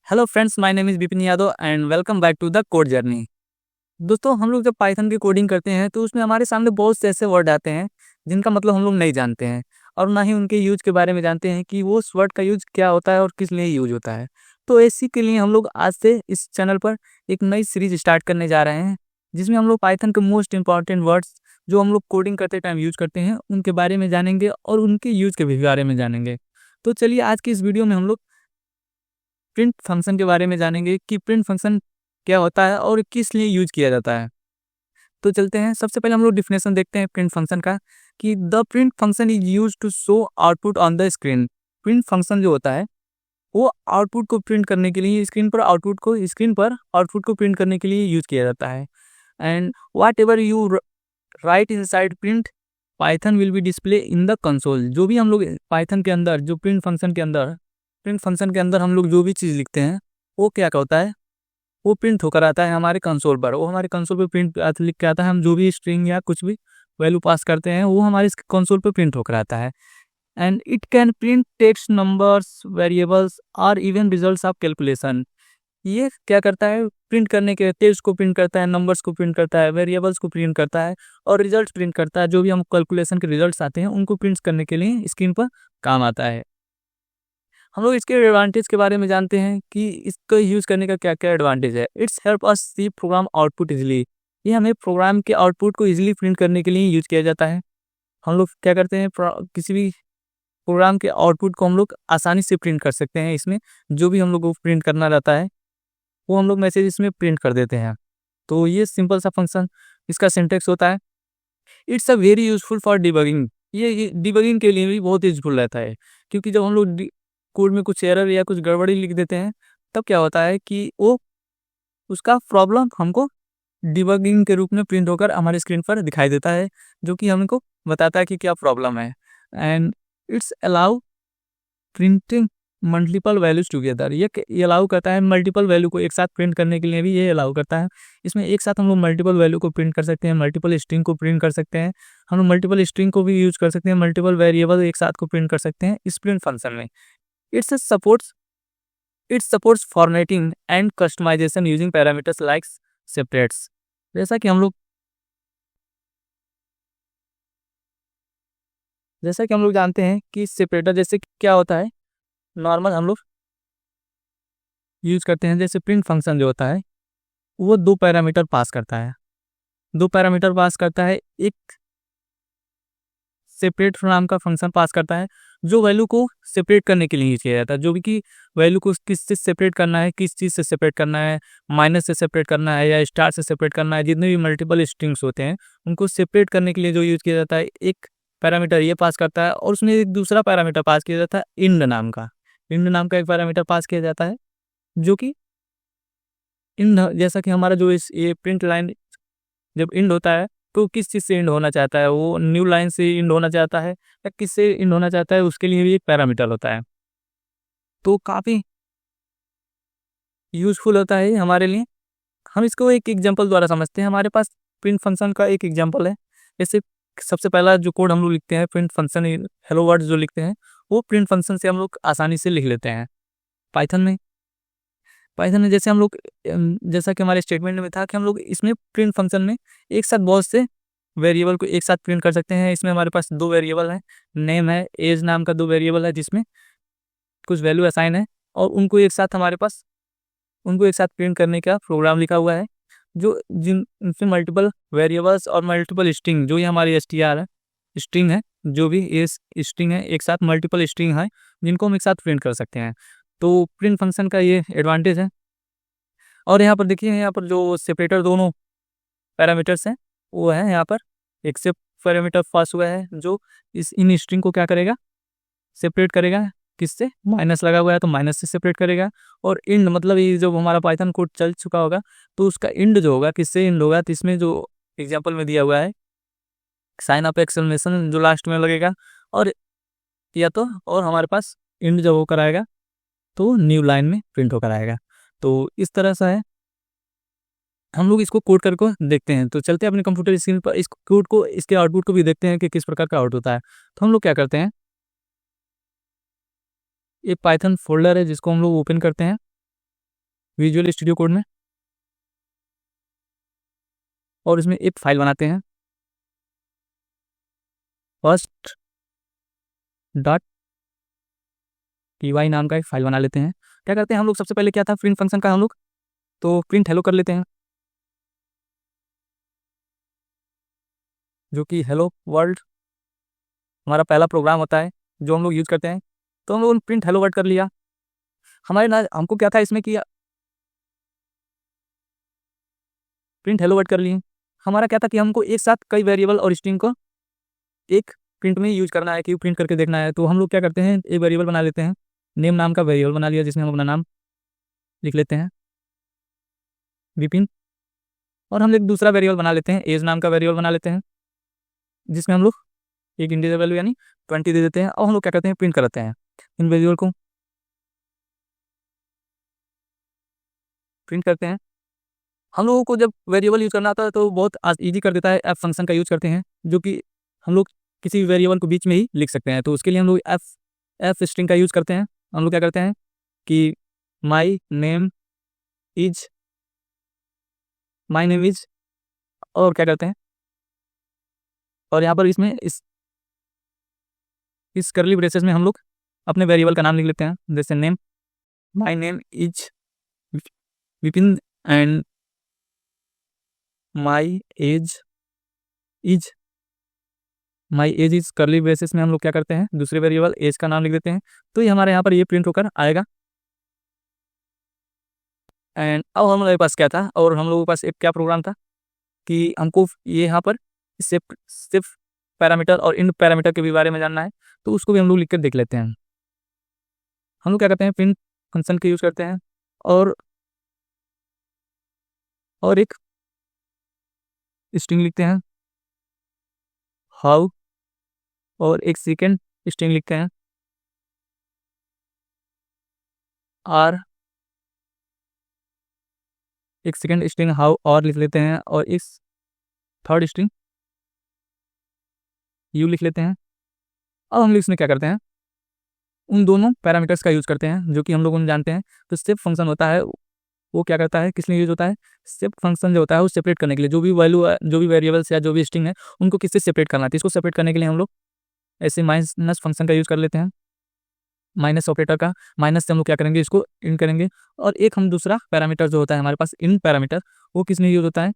Hello friends, my name is Vipin Yadav and welcome back to the code journey. दोस्तों, हम लोग जब पाइथन की कोडिंग करते हैं तो उसमें हमारे सामने बहुत से ऐसे वर्ड आते हैं जिनका मतलब हम लोग नहीं जानते हैं और ना ही उनके यूज के बारे में जानते हैं कि वो उस वर्ड का यूज क्या होता है और किस लिए यूज होता है। तो इसी के लिए हम लोग आज से इस चैनल पर एक नई सीरीज स्टार्ट करने जा रहे हैं जिसमें हम लोग पाइथन के मोस्ट इंपॉर्टेंट वर्ड्स जो हम लोग कोडिंग करते टाइम यूज करते हैं उनके बारे में जानेंगे और उनके यूज के भी बारे में जानेंगे। तो चलिए, आज की इस वीडियो में हम लोग प्रिंट फंक्शन के बारे में जानेंगे कि प्रिंट फंक्शन क्या होता है और किस लिए यूज किया जाता है। तो चलते हैं, सबसे पहले हम लोग डिफिनेशन देखते हैं प्रिंट फंक्शन का कि the print function is use to show output on the screen. Print function जो होता है वो आउटपुट को प्रिंट करने के लिए स्क्रीन पर आउटपुट को प्रिंट करने के लिए यूज किया जाता है। And what ever you right in side print Python will be display in the console. जो भी हम लोग पाइथन के अंदर जो प्रिंट फंक्शन के अंदर हम लोग जो भी चीज़ लिखते हैं वो क्या होता है, वो प्रिंट होकर आता है हमारे कंसोल पर। वो हमारे कंसोल पर प्रिंट लिख के आता है। हम जो भी स्ट्रिंग या कुछ भी वैल्यू पास करते हैं वो हमारे कंसोल पर प्रिंट होकर आता है। And it can print text, numbers, variables और इवन रिजल्ट्स ऑफ कैलकुलेशन। ये क्या करता है, प्रिंट करने के टेक्स्ट को प्रिंट करता है, नंबर्स को प्रिंट करता है, वेरिएबल्स को प्रिंट करता है और रिजल्ट प्रिंट करता है। जो भी हम कैलकुलेशन के रिजल्ट्स आते हैं उनको प्रिंट करने के लिए स्क्रीन पर काम आता है। हम लोग इसके एडवांटेज के बारे में जानते हैं कि इसको यूज़ करने का क्या क्या एडवांटेज है। It's help us see program output easily. ये हमें प्रोग्राम के आउटपुट को इजीली प्रिंट करने के लिए यूज किया जाता है। हम लोग क्या करते हैं, किसी भी प्रोग्राम के आउटपुट को हम लोग आसानी से प्रिंट कर सकते हैं। इसमें जो भी हम लोग को प्रिंट करना रहता है वो हम लोग मैसेज इसमें प्रिंट कर देते हैं। तो ये सिंपल सा फंक्शन इसका सिंटेक्स होता है। It's a very useful for debugging. ये डिबगिंग के लिए भी बहुत यूजफुल रहता है, क्योंकि जब हम लोग कोड में कुछ एरर या कुछ गड़बड़ी लिख देते हैं तब क्या होता है कि वो उसका प्रॉब्लम हमको डिबगिंग के रूप में प्रिंट होकर हमारे स्क्रीन पर दिखाई देता है, जो कि हमको बताता है कि क्या प्रॉब्लम है। And it's allow printing multiple values together. ये अलाउ करता है मल्टीपल वैल्यू को एक साथ प्रिंट करने के लिए भी ये अलाउ करता है। इसमें एक साथ हम लोग मल्टीपल वैल्यू को प्रिंट कर सकते हैं, मल्टीपल स्ट्रिंग को प्रिंट कर सकते हैं। हम लोग मल्टीपल स्ट्रिंग को भी यूज कर सकते हैं, मल्टीपल वेरिएबल एक साथ को प्रिंट कर सकते हैं इस प्रिंट फंक्शन में। It's supports formatting and customisation using parameters like separates. जैसा कि हम लोग जानते हैं कि सेपरेटर जैसे कि क्या होता है, नॉर्मल हम लोग यूज करते हैं। जैसे प्रिंट फंक्शन जो होता है वो दो पैरामीटर पास करता है। एक सेपरेट नाम का फंक्शन पास करता है जो वैल्यू को सेपरेट करने के लिए यूज किया जाता है। जो भी कि वैल्यू को किस से सेपरेट करना है, किस चीज़ से सेपरेट करना है, माइनस से सेपरेट करना है या स्टार से सेपरेट करना है, जितने भी मल्टीपल स्ट्रिंग्स होते हैं उनको सेपरेट करने के लिए जो यूज किया जाता है, एक पैरामीटर ये पास करता है। और उसमें एक दूसरा पैरामीटर पास किया जाता है इंड नाम का एक पैरामीटर पास किया जाता है, जो कि इंड जैसा कि हमारा जो ये प्रिंट लाइन जब इंड होता है तो किस चीज़ से इंड होना चाहता है, वो न्यू लाइन से इंड होना चाहता है या किससे इंड होना चाहता है, उसके लिए भी एक पैरामीटर होता है। तो काफ़ी यूजफुल होता है ये हमारे लिए। हम इसको एक एग्जांपल द्वारा समझते हैं। हमारे पास प्रिंट फंक्शन का एक एग्जांपल है। जैसे सबसे पहला जो कोड हम लोग लिखते हैं प्रिंट फंक्शन, हेलो वर्ड जो लिखते हैं वो प्रिंट फंक्शन से हम लोग आसानी से लिख लेते हैं पाइथन में। जैसे हम लोग जैसा कि हमारे स्टेटमेंट में था कि हम लोग इसमें प्रिंट फंक्शन में एक साथ बहुत से वेरिएबल को एक साथ प्रिंट कर सकते हैं। इसमें हमारे पास दो वेरिएबल हैं, नेम है, एज नाम का दो वेरिएबल है जिसमें कुछ वैल्यू असाइन है और उनको एक साथ प्रिंट करने का प्रोग्राम लिखा हुआ है। जो जिनमें मल्टीपल वेरिएबल्स और मल्टीपल स्ट्रिंग, जो ये हमारी str है, स्ट्रिंग है, जो भी ये स्ट्रिंग है एक साथ मल्टीपल स्ट्रिंग है जिनको हम एक साथ प्रिंट कर सकते हैं। तो प्रिंट फंक्शन का ये एडवांटेज है। और यहाँ पर देखिए, यहाँ पर जो सेपरेटर दोनों पैरामीटर्स हैं वो है, यहाँ पर एक से पैरामीटर पास हुआ है जो इन स्ट्रिंग को क्या करेगा, सेपरेट करेगा। किससे, माइनस लगा हुआ है तो माइनस से सेपरेट करेगा। और इंड मतलब ये जो हमारा पाइथन कोड चल चुका होगा तो उसका इंड जो होगा किससे इंड होगा, तो इसमें जो एग्जाम्पल में दिया हुआ है साइन ऑफ एक्सक्लेमेशन जो लास्ट में लगेगा, और या तो और हमारे पास इंड जब होकर आएगा तो न्यू लाइन में प्रिंट होकर आएगा। तो इस तरह से है, हम लोग इसको कोड करके देखते हैं। तो चलते हैं अपने कंप्यूटर स्क्रीन पर, इस कोड को, इसके आउटपुट को भी देखते हैं कि किस प्रकार का आउट होता है। तो हम लोग क्या करते हैं, एक पाइथन फोल्डर है जिसको हम लोग ओपन करते हैं। विजुअल स्टूडियो कोड में, और इसमें एक फाइल बनाते हैं, फर्स्ट डॉट py नाम का एक फाइल बना लेते हैं। क्या करते हैं हम लोग, सबसे पहले क्या था प्रिंट फंक्शन का हम लोग, तो प्रिंट हेलो कर लेते हैं, जो कि हेलो वर्ल्ड हमारा पहला प्रोग्राम होता है जो हम लोग यूज़ करते हैं। तो हम लोगों ने प्रिंट हेलो वर्ल्ड कर लिया। हमारे ना हमको क्या था इसमें कि प्रिंट हेलो वर्ड कर लिए। हमारा क्या था कि हमको एक साथ कई वेरिएबल और स्ट्रिंग को एक प्रिंट में यूज करना है, कि प्रिंट करके देखना है। तो हम लोग क्या करते हैं, एक वेरिएबल बना लेते हैं, नेम नाम का वेरिएबल बना लिया, जिसमें हम अपना नाम लिख लेते हैं विपिन, और हम एक दूसरा वेरिएबल बना लेते हैं, एज नाम का वेरिएबल बना लेते हैं, जिसमें हम लोग एक इंटीजर वैल्यू यानी 20 दे देते हैं, और हम लोग क्या करते हैं प्रिंट करते हैं इन वेरिएबल को, प्रिंट करते हैं। हम लोगों को जब वेरिएबल यूज़ करना आता है तो बहुत ईजी कर देता है, एफ फंक्शन का यूज़ करते हैं, जो कि हम लोग किसी भी वेरिएबल को बीच में ही लिख सकते हैं। तो उसके लिए हम लोग एफ स्ट्रिंग का यूज़ करते हैं। हम लोग क्या करते हैं कि माई नेम इज और क्या करते हैं, और यहाँ पर इसमें इस करली ब्रेसेस में हम लोग अपने वेरिएबल का नाम लिख लेते हैं, जैसे name, my name is Vipin and my age is करली ब्रेसेस में हम लोग क्या करते हैं, दूसरे वेरिएबल एज का नाम लिख देते हैं। तो ये हमारे यहाँ पर ये प्रिंट होकर आएगा। एंड अब हमारे पास क्या था, और हम लोगों के पास एक क्या प्रोग्राम था कि हमको ये यहाँ पर सिर्फ पैरामीटर और इंड पैरामीटर के भी बारे में जानना है, तो उसको भी हम लोग लिख कर देख लेते हैं। हम लोग क्या करते हैं, प्रिंट फंक्शन का यूज़ करते हैं, और एक स्ट्रिंग लिखते हैं हाउ, और एक सेकेंड स्ट्रिंग लिखते हैं आर, एक सेकेंड स्ट्रिंग हाउ और लिख लेते हैं, और इस थर्ड स्ट्रिंग यू लिख लेते हैं। अब हम लोग इसमें क्या करते हैं, उन दोनों पैरामीटर्स का यूज़ करते हैं, जो कि हम लोगों ने जानते हैं। तो स्टेप फंक्शन होता है, वो क्या करता है, किस लिए यूज होता है, स्टेप फंक्शन जो होता है वो सेपरेट करने के लिए, जो भी वैल्यू जो भी वेरिएबल्स या जो भी स्ट्रिंग है उनको किससे सेपरेट करना है। इसको सेपरेट करने के लिए हम लोग ऐसे माइनस फंक्शन का यूज़ कर लेते हैं, माइनस ऑपरेटर का। माइनस से हम लोग क्या करेंगे, इसको इन करेंगे, और एक हम दूसरा पैरामीटर जो होता है हमारे पास इन पैरामीटर, वो किस लिए यूज होता है,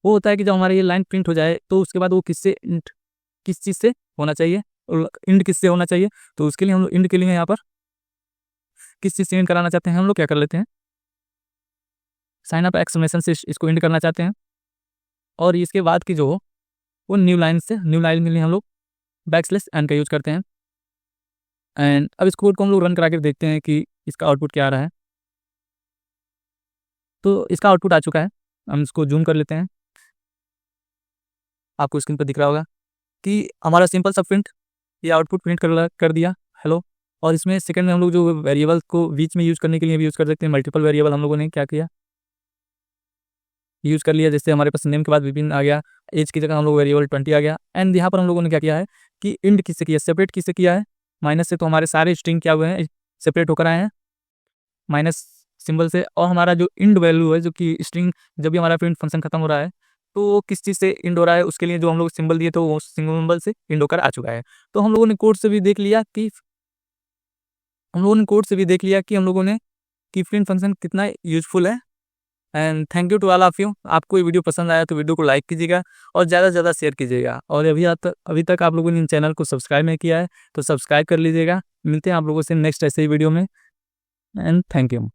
वो होता है कि जब हमारी ये लाइन प्रिंट हो जाए तो उसके बाद वो किस चीज़ से होना चाहिए, इंड किससे होना चाहिए। तो उसके लिए हम लोग इंड के लिए यहाँ पर किस चीज़ से इंड कराना चाहते हैं, हम लोग क्या कर लेते हैं, साइन अप एक्सक्लेमेशन से इसको इंड करना चाहते हैं, और इसके बाद की जो हो वो न्यू लाइन के लिए हम लोग बैकस्लैश एन का यूज़ करते हैं। एंड अब इस कोड को हम लोग रन करा के देखते हैं कि इसका आउटपुट क्या आ रहा है। तो इसका आउटपुट आ चुका है, हम इसको जूम कर लेते हैं, आपको स्क्रीन पर दिख रहा होगा कि हमारा सिंपल सा प्रिंट ये आउटपुट प्रिंट कर दिया हेलो। और इसमें सेकंड में हम लोग जो वेरिएबल को बीच में यूज़ करने के लिए भी यूज़ कर सकते हैं, मल्टीपल वेरिएबल हम लोगों ने क्या किया, यूज़ कर लिया। जैसे हमारे पास नेम के बाद विपिन आ गया, एज की जगह हम लोग वेरिएबल 20 आ गया। एंड यहाँ पर हम लोगों ने क्या किया है कि इंड किससे किया, सेपरेट किससे किया है, माइनस से। तो हमारे सारे स्ट्रिंग क्या हुए हैं, सेपरेट होकर आए हैं माइनस सिंबल से। और हमारा जो इंड वैल्यू है, जो कि स्ट्रिंग जब भी हमारा प्रिंट फंक्शन खत्म हो रहा है तो वो किस चीज़ से इंड हो रहा है, उसके लिए जो हम लोग सिंबल दिए तो वो सिंबल से इंड होकर आ चुका है। तो हम लोगों ने कोड से भी देख लिया कि हम लोगों ने कि प्रिंट फंक्शन कितना यूजफुल है। And thank you to all of you. आपको ये वीडियो पसंद आया तो वीडियो को लाइक कीजिएगा और ज़्यादा से ज़्यादा शेयर कीजिएगा। और अभी तक आप लोगों ने चैनल को सब्सक्राइब नहीं किया है तो सब्सक्राइब कर लीजिएगा। मिलते हैं आप लोगों से नेक्स्ट ऐसे ही वीडियो में, एंड थैंक यू।